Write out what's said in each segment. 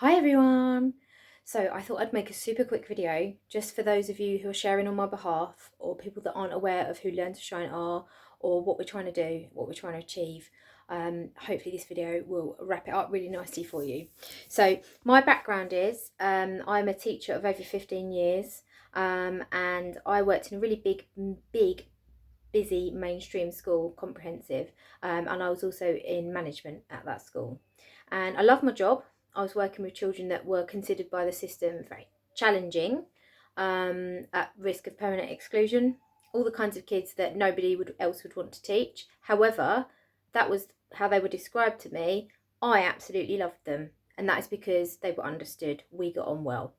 Hi everyone! So I thought I'd make a super quick video just for those of you who are sharing on my behalf or people that aren't aware of who Learn to Shine are or what we're trying to do, what we're trying to achieve. Hopefully this video will wrap it up really nicely for you. So my background is I'm a teacher of over 15 years and I worked in a really big busy mainstream school, comprehensive, and I was also in management at that school. And I love my job. I was working with children that were considered by the system very challenging, at risk of permanent exclusion, all the kinds of kids that nobody else would want to teach. However, that was how they were described to me. I absolutely loved them, and that is because they were understood. We got on well.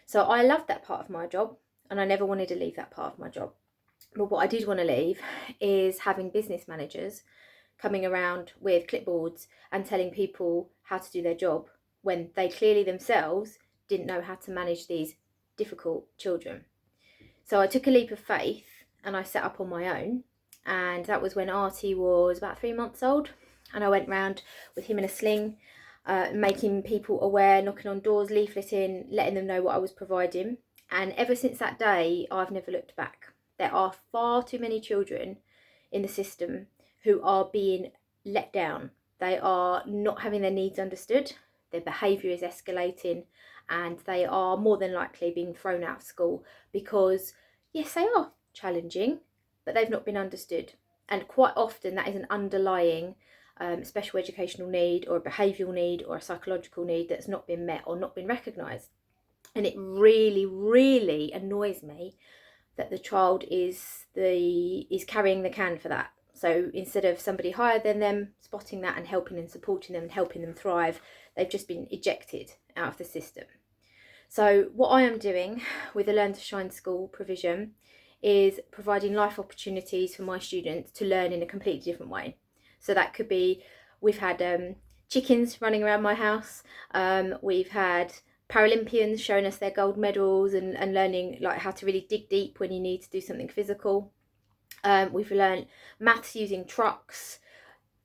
So I loved that part of my job, and I never wanted to leave that part of my job. But what I did want to leave is having business managers coming around with clipboards and telling people how to do their job when they clearly themselves didn't know how to manage these difficult children. So I took a leap of faith and I set up on my own, and that was when Artie was about 3 months old, and I went round with him in a sling, making people aware, knocking on doors, leafleting, letting them know what I was providing. And ever since that day, I've never looked back. There are far too many children in the system who are being let down. They are not having their needs understood, their behaviour is escalating, and they are more than likely being thrown out of school because, yes, they are challenging, but they've not been understood. And quite often that is an underlying special educational need or a behavioural need or a psychological need that's not been met or not been recognised. And it really, really annoys me that the child is carrying the can for that. So instead of somebody higher than them spotting that and helping and supporting them and helping them thrive, they've just been ejected out of the system. So what I am doing with the Learn to Shine school provision is providing life opportunities for my students to learn in a completely different way. So that could be, we've had chickens running around my house, we've had Paralympians showing us their gold medals and learning like how to really dig deep when you need to do something physical. We've learned maths using trucks,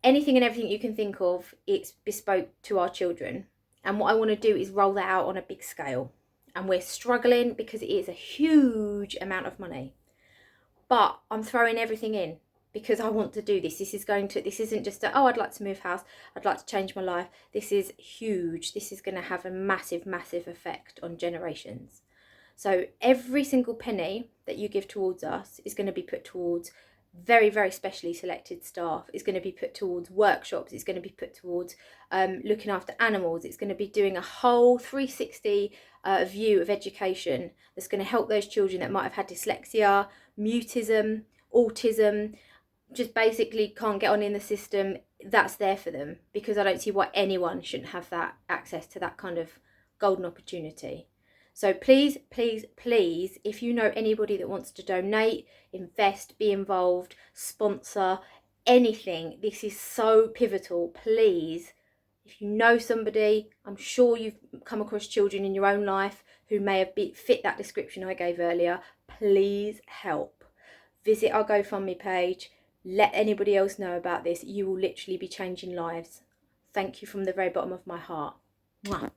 anything and everything you can think of, it's bespoke to our children. And what I want to do is roll that out on a big scale. And we're struggling because it is a huge amount of money. But I'm throwing everything in because I want to do this. This isn't just I'd like to move house, I'd like to change my life. This is huge. This is going to have a massive, massive effect on generations. So every single penny that you give towards us is going to be put towards very, very specially selected staff. It's going to be put towards workshops. It's going to be put towards looking after animals. It's going to be doing a whole 360 view of education that's going to help those children that might have had dyslexia, mutism, autism, just basically can't get on in the system. That's there for them, because I don't see why anyone shouldn't have that access to that kind of golden opportunity. So please, please, please, if you know anybody that wants to donate, invest, be involved, sponsor, anything, this is so pivotal. Please, if you know somebody, I'm sure you've come across children in your own life who may have fit that description I gave earlier, please help. Visit our GoFundMe page. Let anybody else know about this. You will literally be changing lives. Thank you from the very bottom of my heart. Mwah.